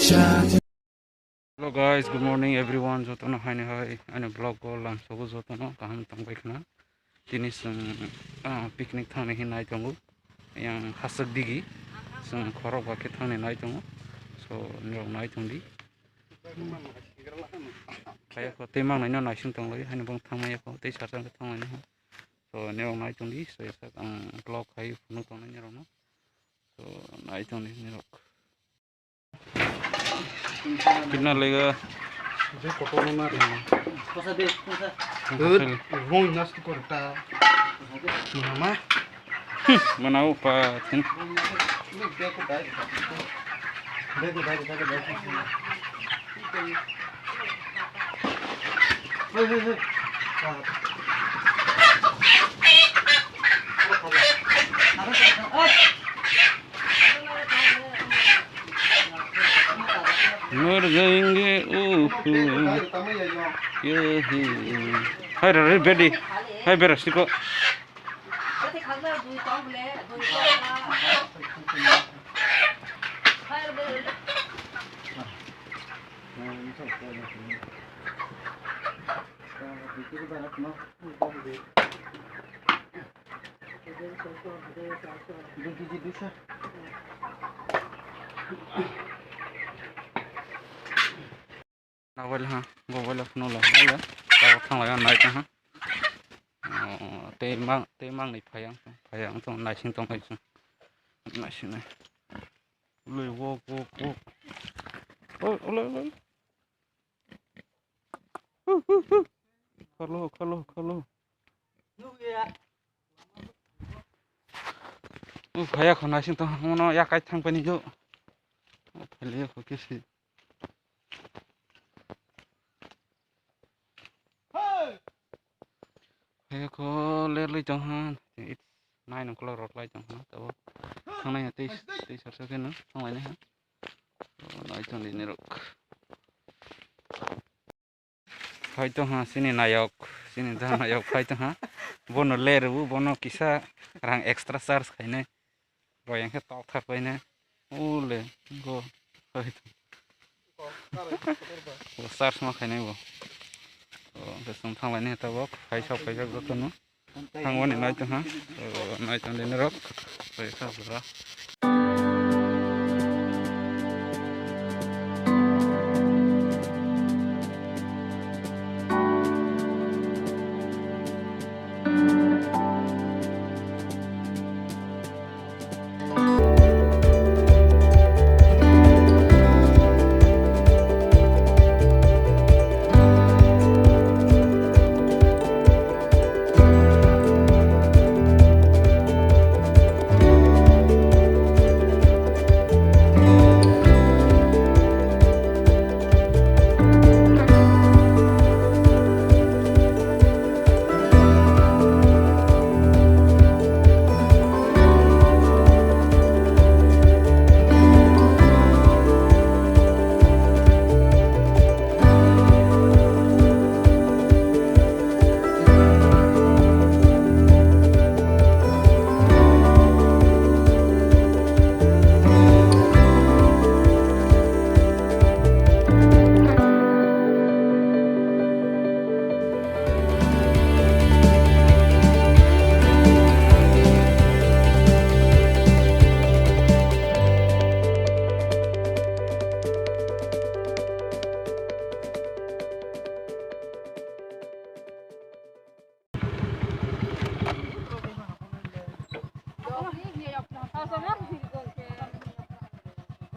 Hello guys, good morning everyone. Jotono haini hai ane vlog ko lam sobo jotono kaham tangbai khana tini sung picnic thangni hinai tongo yang hasak digi sung khorok bake thangni nai tongo so nirok nai tongdi kaya ko temang nai no nai sung tonglai haini bang thangmai ko tei sarjang ko thangmai no so nirok nai tongdi so yasak vlog hai phunu tongnai nirok no so nai tongdi nirok कितना लेगा जे कोटो ना रे कोसा दे कोसा रोई नष्ट करता मामा मनाओ पाथिन देखो मर जाएंगे हाय रे बेडी हाय बेरस्ती को Nawal ha, gowal of no la, tao thang lại này ta ha, tê mang này phải tông này sinh tông này sinh này, lười vô, ôi, khalo, phải không này sinh tông nó yak cái thang bên này phải lấy cái gì Hey, ko lerli jangan. It's 9 o'clock rot lai jangan. Tahu. Thang lain hati sarsa ke na. Thang lain ha. Lai jang di nerok. Hai tu ha sini nayok dah nayok hai tu ha. Bono ler bu bono kisah rang extra sars kai ne. Roy yang ke talk thak pai ne. Ule go hai tu. Go sars ma kai ne bo. Besok thang lain ni tabok, hai shop tu no, thang wan ini tu ha, naik tu ni rok, besok berah.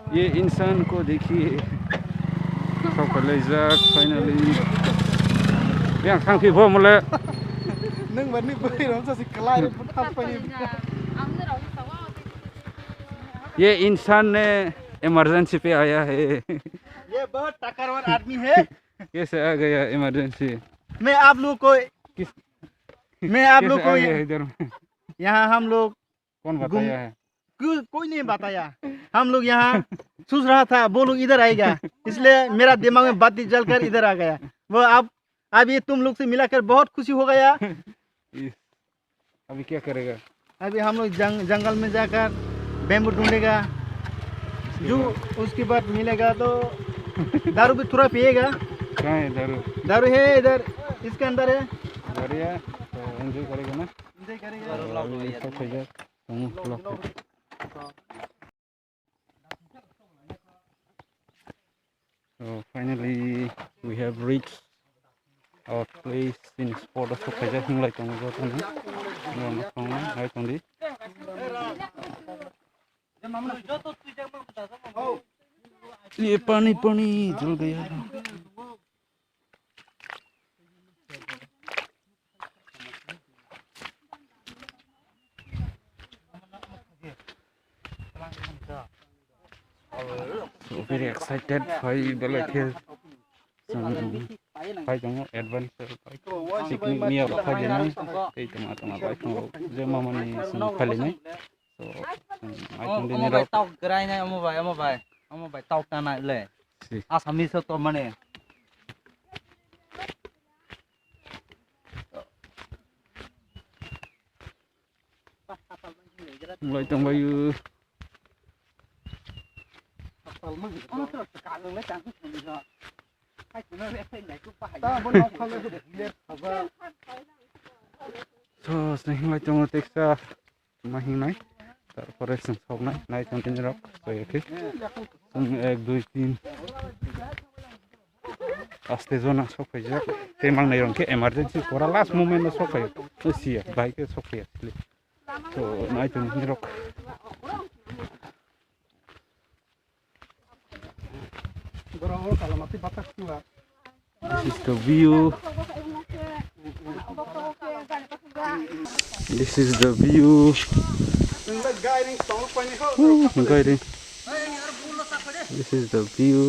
ये इंसान को देखिए finally yang sang ki bo mole neng bani bari ram sa siklai putak pani ये इंसान ने इमरजेंसी पे आया है ये बहुत टकरवार आदमी है कैसे आ गया इमरजेंसी मैं आप लोग को इधर यहाँ हम लोग कौन बताया है कोई नहीं बताया हम लोग यहाँ सोच रहा था वो लोग इधर आएगा इसलिए मेरा दिमाग में बाती जलकर इधर आ गया वो अब ये तुम लोग से मिलाकर बहुत खुशी हो गया अभी क्या करेगा अभी हम लोग जंगल में जाकर बैम्बू ढूंढेगा जो उसके बाद मिलेगा तो दारू भी थोड़ा पिएगा। कहाँ है दारू? दारू है इधर, इसके अंदर है। बढ़िया, तो एंजॉय करेगा ना? एंजॉय करेगा। अभी सब हो जाए तुम लोग। So finally we have reached our place in spot of Sokaja Hinglai Tong Jotana. No, I told ये पानी पानी जल गया। So very excited भाई बल्ले फिर भाई जाऊँ एडवेंचर पिकनिक में अब खाली नहीं कई तमा भाई तो जो मामा ने खाली नहीं so I don't need भाई ताऊ कराई नहीं अमो भाई ताऊ करना ले आसामी से तो मने mulai tambah yuk so sehingga cuma teksa mahin naik তারপরে সব নাই নাই কন্টিনিউ রাখ তো ওকে এক দুই তিন আস্তে জনা সকাই যাক তেমাং নাই রংকে এমার্জেন্সি করা লাস্ট মোমেন্টে সকাই তো সিয়া বাইকে সকাই আসলে তো নাই কন্টিনিউ রাখ This is the view. This is the view. Guiding. This is the view.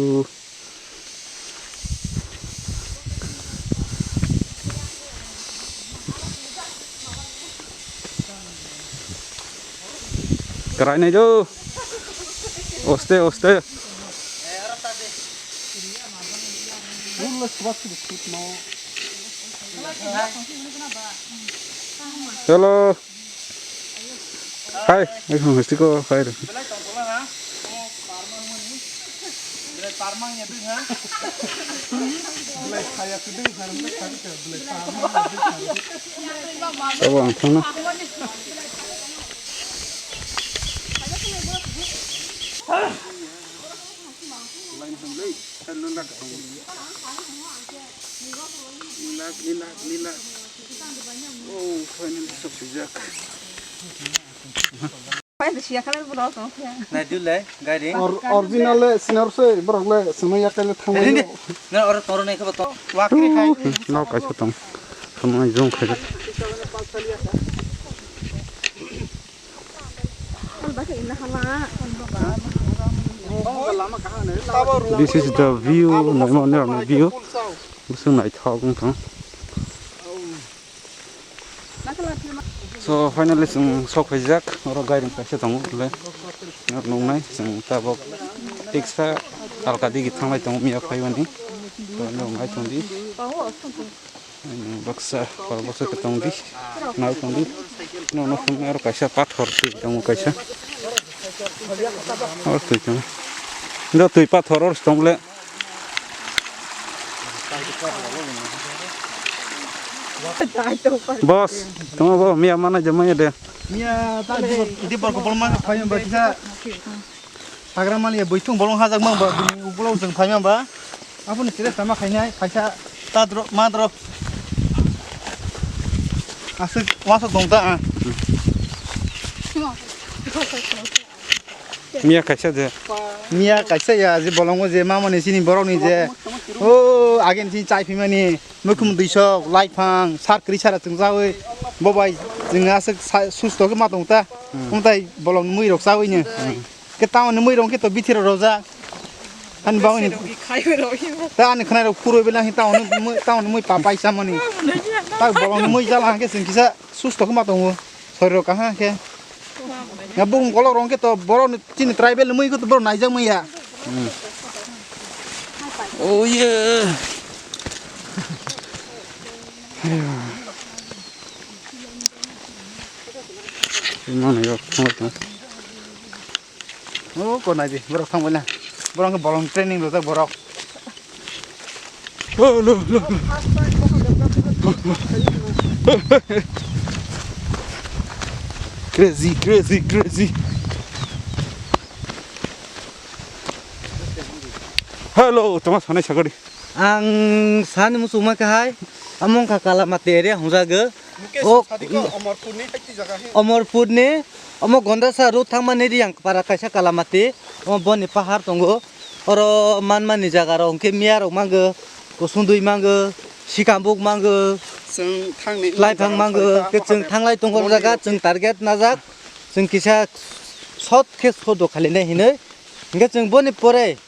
Kerai nih jo. Oste. Hello. Hai, aku mesti kau hai. Abang, sana. Lila. Oh, finally sejak. ना दिल ले गाड़ी original sinar se berang le semua kali thamai ना और तोरो नहीं खबर तो वाकई खाई Nau kasih tong. Sama zoom kerja. This is the view. Normal view. Musuh naik thang tong. So finally sok hajak orang guiding kasih tong le. Nong nai tabok tiksa alkadi kita ngai tong miak kaiwani. Nong ngai tong di. Baksa kalau baksa ketong di. Ngai tong di. Nong orang kasih pathor tu tong kasih. Harus tu cuma. Dah tu pathor harus tong le. Bos, tunggu bos, Mia mana jamanya deh? Mia tadi di berkumpul mah kaya mbak kita Hagramal ya boitung bolong hazak mang mbak bini upulau jeng kaya mbak apa nih cerita sama kayaknya kaya tadro madro asik masuk dong tak Mia kaisa deh? Mia kaisa ya je bolong je mama nih sini borong nih je oh agen sini cai pima nih mukum disok light pang sar kerja jeng sawi bobai jeng asik sus toke matong ta umtai bolong mui rok sawinya kita mau mui rong kita bitir roza kan bangun ini ta ane kena rok puro bilang kita tahun mui papai sama nih tak bolong mui jalan ke jeng kisa sus toke matong sorry kah ke ngabung kalau rong kita boron cini tribal mui itu boron naijang mui ya Oh yeah. Mana ya? Oh, kau nanti, borok thang mana? Borok ke bolong training tu tak borok. Loh. Crazy. Hello, Thomas, mana cakap? Ang san musuh makai, among kakala materi hungjaga. Oh, Amarpur ni hati jaga he. Amarpur ni, amo gondasa road thangma ni yang para kaisa kalamati, amo boni pahar tonggo, oro man ni jaga ro ongke miar mangga, kusundui mangga, sikambuk mangga, Seng thang ni. laifang mangga, ke jeng thanglai tonggo jaga jeng target najak, jeng kisa shot ke sodo khaline hine, hingga jeng boni pore,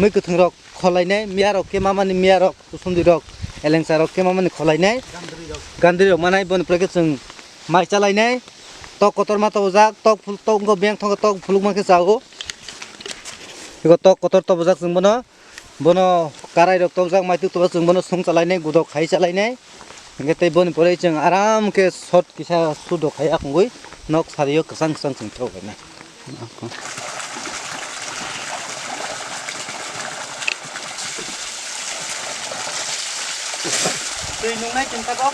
moi kuthung rok kholainai miar rok ke mamani miar rok kusundui rok, elengsa rok ke mamani kholainai. Gandri rok manai bon preke jeng mai chalainai tok kotor ma to jak tok phul tok go beng thong tok phuluk ma ke jago iko tok kotor to jak jeng bono karai rok to jak mai tu to jeng bono sung chalainai gudok khai chalainai hingke tei bon pore jeng aram ke shot kisa sudo khai akungui nok sario kesang jeng to gaina tei nungnai jeng tabok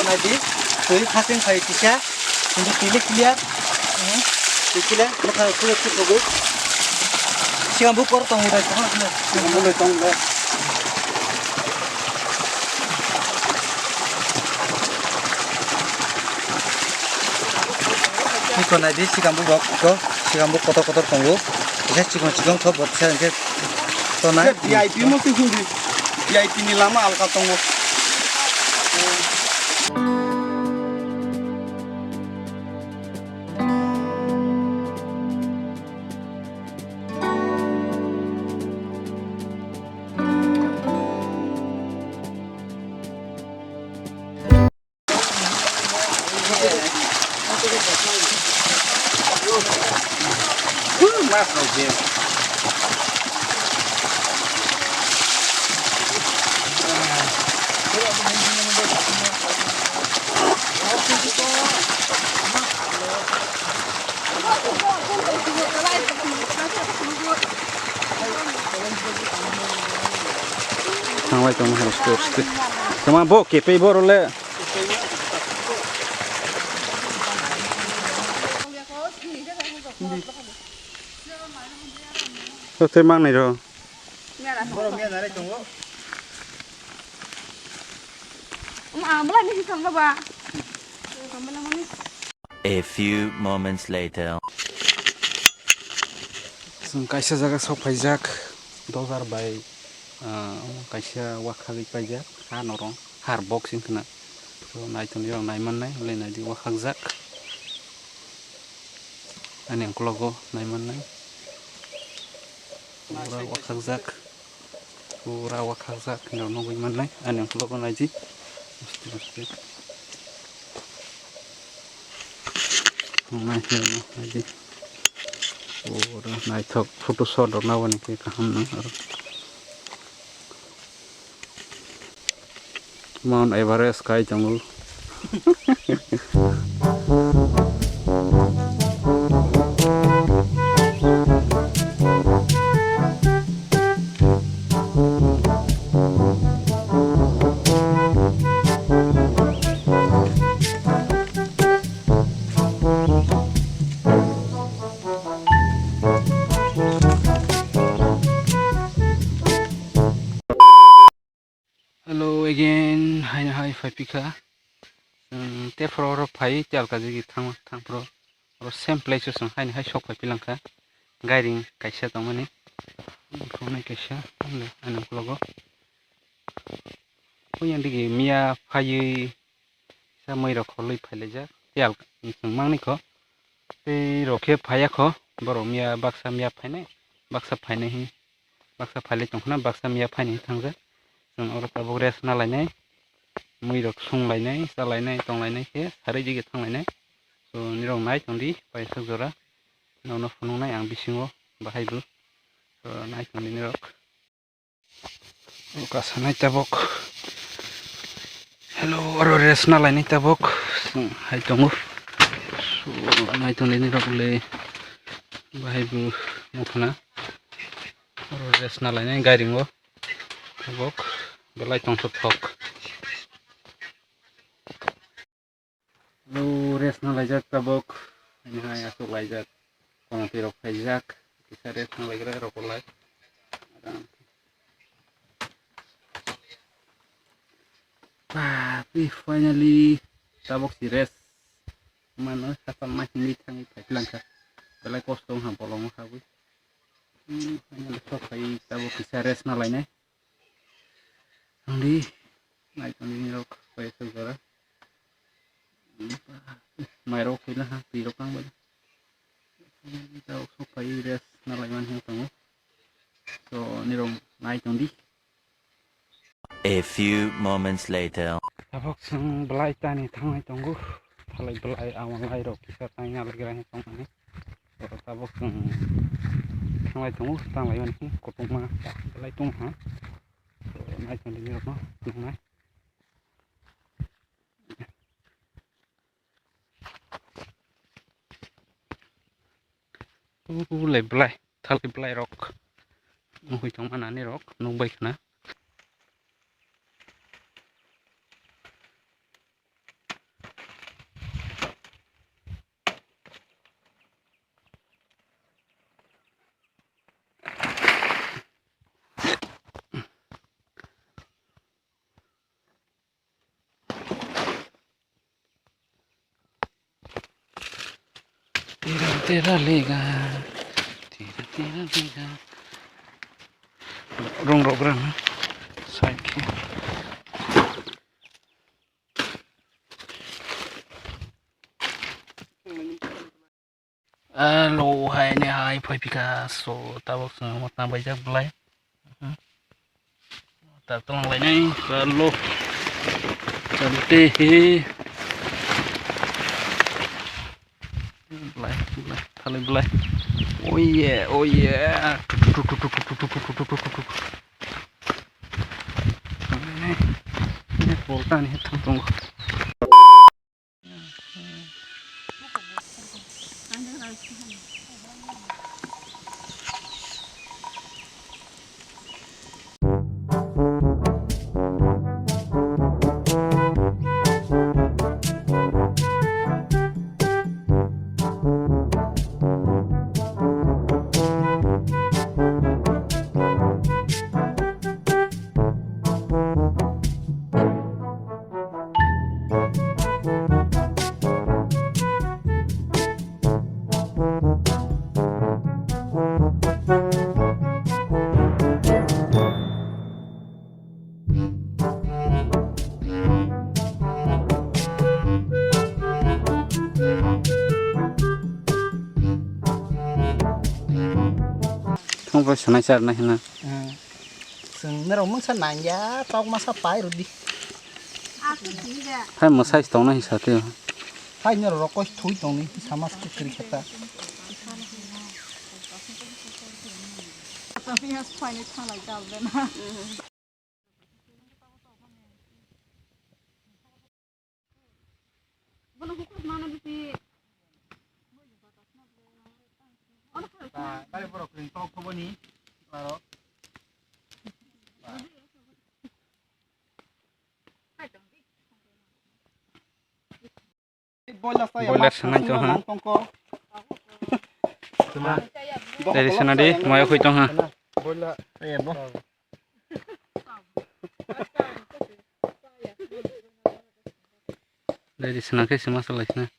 nanti, tuh hasil saya kisah, untuk pilih clear, clear, maka kulit kulit, siang bukur tong udah tong, Iko nanti siang bukur kok, siang bukur kotor tunggu, saya cikong kok buat saya nanti, tonai. VIP mau tu hindi. VIP ni lama alka tunggu. Mas lagi. Thang tong harus terus. Sama bo kepe bo role. Tôi mang này rồi. A few moments later. Kaisa jaga sok paijak dozar bai kaisa wakhagi paijak ha norong har boxing kena so naiton yo naiman nai le nai di wakhak jak aneng klogo naiman nai pura wakhak jak no no man nai aneng klogo nai di mesti nai no nai di pura nai thok photo shot or na bani ke kaham na Mount Everest kai jungle. Hello again, hi Fapika. Te pro pai tial ka jigi thang pro or same places sang hi shop pilangka guiding kaisa tongmani phone kaisa ana logo puyan digi mia phai sa moi ro kholoi phaile ja tial mangni ko te rokhe phaya kho boro mia baksa mia phaine baksa phaine hi baksa phaile tongkhna baksa mia phaine thangja oro tabuk res na lainai moi rok sung lainai cha lainai tong lainai ke sari jigi thang lainai so nirong nai tongdi pai sojora nono phunung nai ang bisingo bahaibu so nai tongdi nirok kasanai tabok hello aro res na lai nai tabok hai tongu so nai tongdi nirok le bahaibu mukhna aro res na lai nai gairingo tabok belai tongso thok lu res na laijak tabok ini hai asuk laijak kono tirok laijak kisah res na laigra rokok lai tapi finally tabok si res mana sapa macam ni tangi langka belai kosong ha bolong habis finally sok kai tabok kisah res na lai nai di naik ni rok pai segera mai rok pila ha pi rok kang ba tahu pai res na lai man hang tangu so ni rong naik di A few moments later. tabok sang belai tani thangai tanggu thalai belai awan lai rok kisah tanya lagi rang tong ni so tabok sang thangai tanggu tang lai man hi kotung ma belai tung ha so naik di rok no tung nai lai belai thalai belai rok hui tong mana ni rok nung baik na tira lega rong rok rang saiki alo hai ne hai phai pika so tabok sang mot na baijak belai ta tolong lai nai alo chante he belai thalai belai oh yeah ini volta nih tunggu không phải sẵn sàng này nè sừng nó rong san nang ya tao masa pai rồi đi hai một size tông này sao tiêu hai nó rokoi thui tong ni sama sekali kiri kata tapi harus find it like that then Bueno, hukum mana di kali borok ring tong ko bani laro boiler sana cho ha dari sana di mau aku hitung ha boiler ayan no dari sana ke semua selesai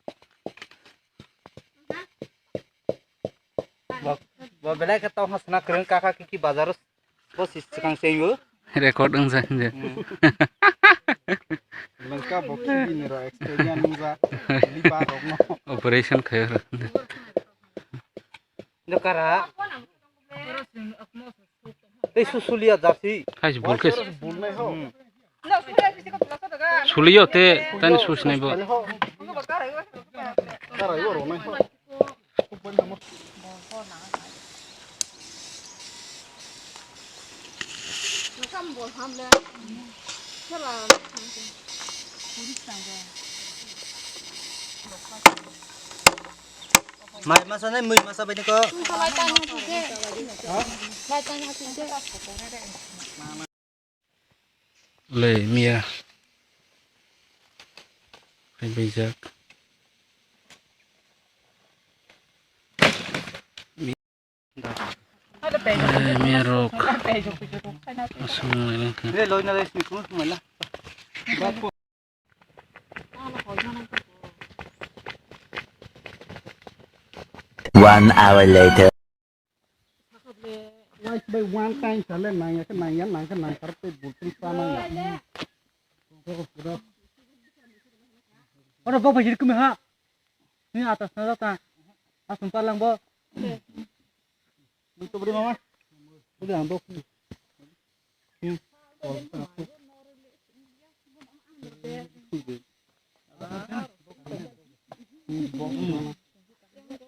belai ka tahu hasna kereng kakak kiki bazar bos sekang sengu record saja lengkap boki ini ro experience nungza liba rok no operation khair dokara susulia jasi hai bolke bulne ho suliyo te tani sus nai bo Tarai boro nai. nó cầm bột hầm lên thế là cúi sang rồi Mai masa này mười masa bên có. chúng ta lại tan nhau thì thế lại tan nhau thì thế lệ mía phải bây giờ mía rok langsung Ini loy na rice mikro semua. 1 hour later. Wai by one time chale nai ke nai yan nai ke nai karpe bultin sama ya. Orang bawa jadi kami ha. Ini atas nada ta. Asum palang bo. Itu beri mama. Udah ambo.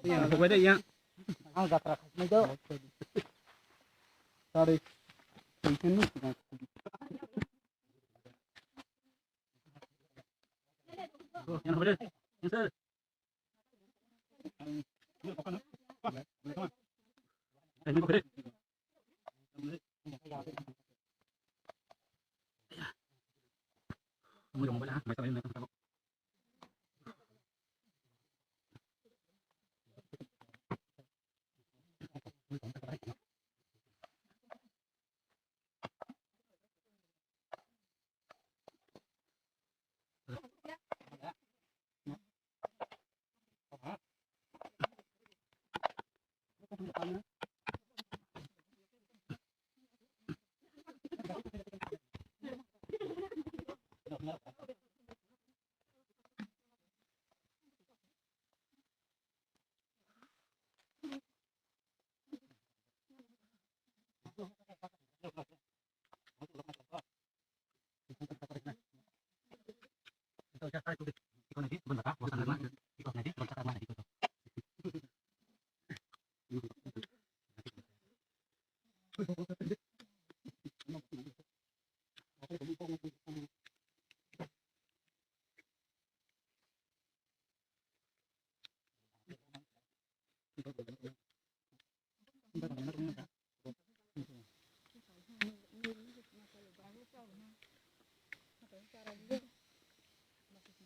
ya pokoknya ya Angkat rakas meja. Tarik. Ini yang apa deh yang sel ini apa deh mau yang mana macam ini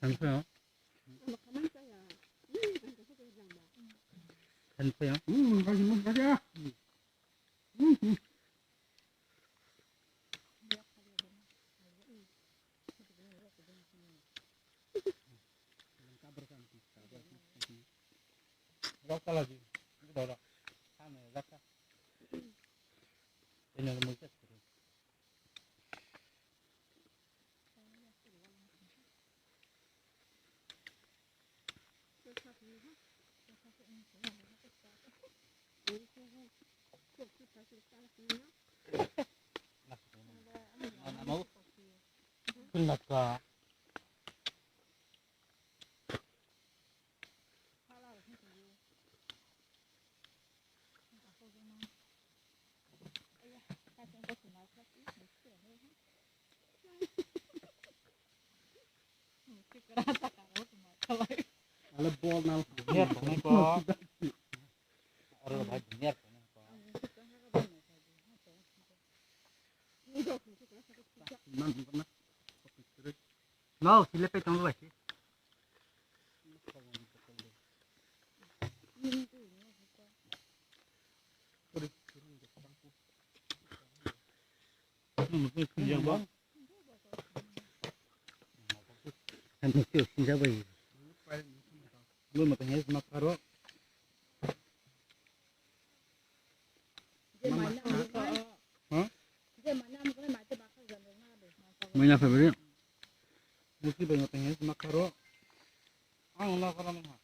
Kenapa ya? kasih. Rasa lagi. Udah. Sana rasa. Ini ada muncul. Mau? Kenapa? Ala bol nal. Niat ini kok. Orang baik niat ini kok. Mau silepe tunggu aja. Mungkin kerja bang. Kan mesti siapa ini? Lu matanya makaro. Mana Februari? Mesti banyak matanya makaro. Allah karamnya.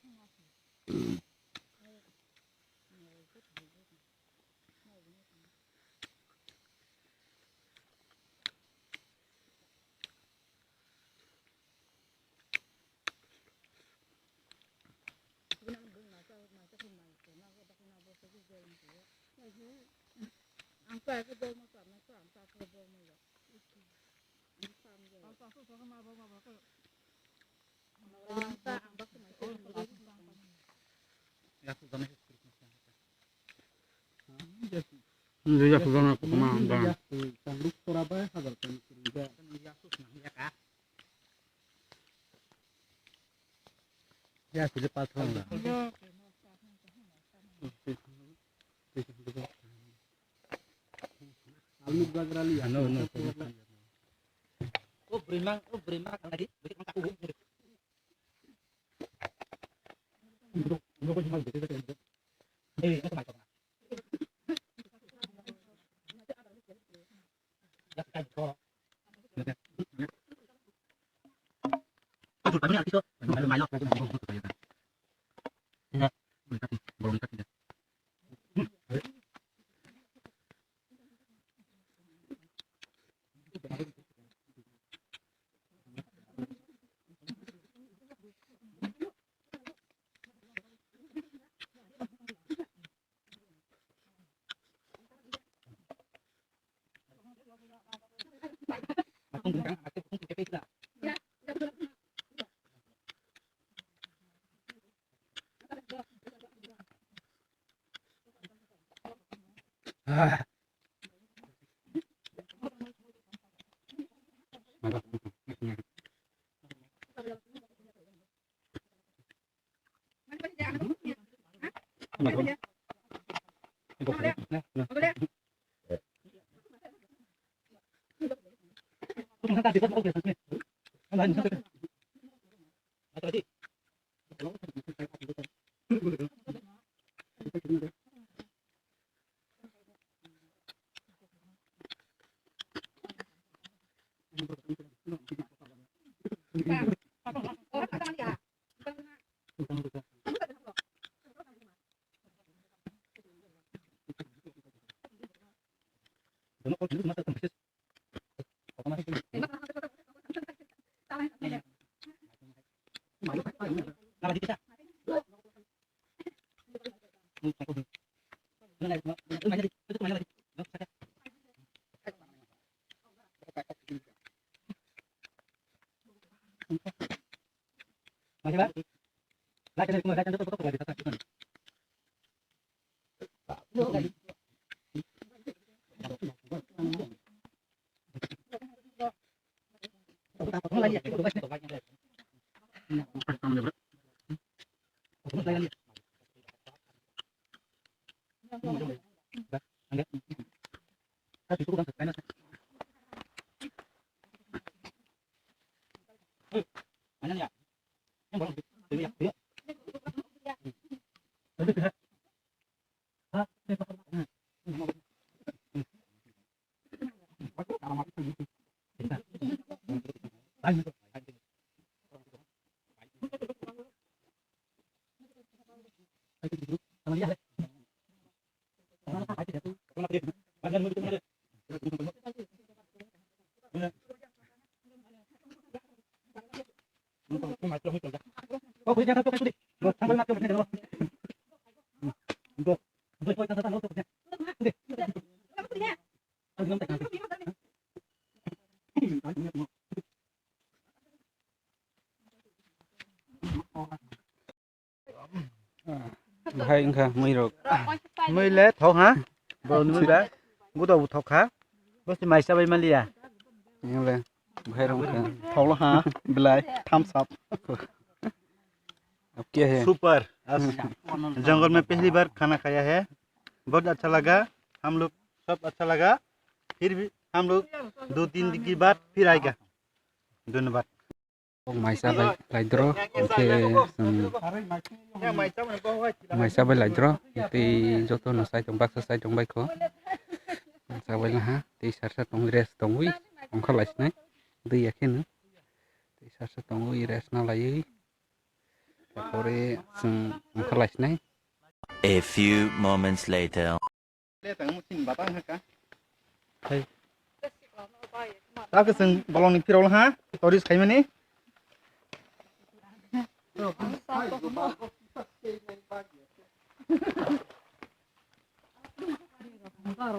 Jadi aku gak aku kemana bang. Tanduk Surabaya hadal kan kerja. Ya sudah patron lah. Almu gagrali. No. Oh berimang kan tadi. Beri angka uang. Hai enggak mirok. Mới lết thọ hả? Bro mới bé. Bố đầu thọ hả? Bố thì mày sao bây mali à? Yang le. Hai rong ka. Thau ha belai thumbs up अब क्या है? सुपर जंगल में पहली बार खाना खाया है बहुत अच्छा लगा हम लोग सब अच्छा लगा फिर भी हम लोग 2-3 दिन के बाद फिर आएगा धन्यवाद Maisa bay laidro ke maisa bay laidro ti joto no sai tong bak sai tong bai ko sa bay la ha ti sarsa tong res tong wi ong khalai snai di yakin ti sarsa tong wi res na lai tapore ong khalai snai. A few moments later. Tao ke sing bolong ni pirol ha toris khai mani So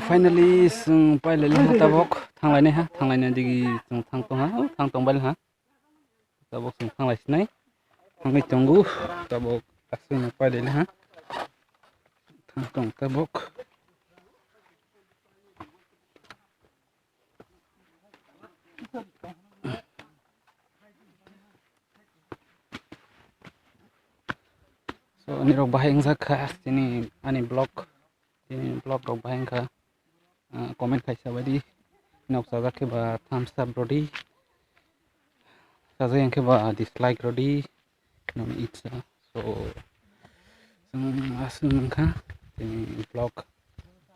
finally जों पाइलेले हा ताबक थांलायनाय हा थांलायनाय दिगि जों थांतंबाय हा ताबक जों थांलायसिनाय थांबाय दंगु ताबक आसैनो पाइलेले हा थांतं ताबक so ni rok bahai angjakha tini ani blog rok bahai angkha comment kaisa badi nok sajak ke ba thumbs up rodi sajak angke ba dislike rodi non itsa so asung angkha tini blog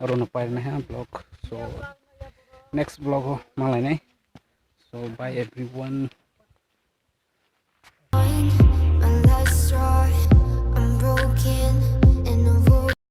arono pairna ha blog so next blog malai nai so bye everyone.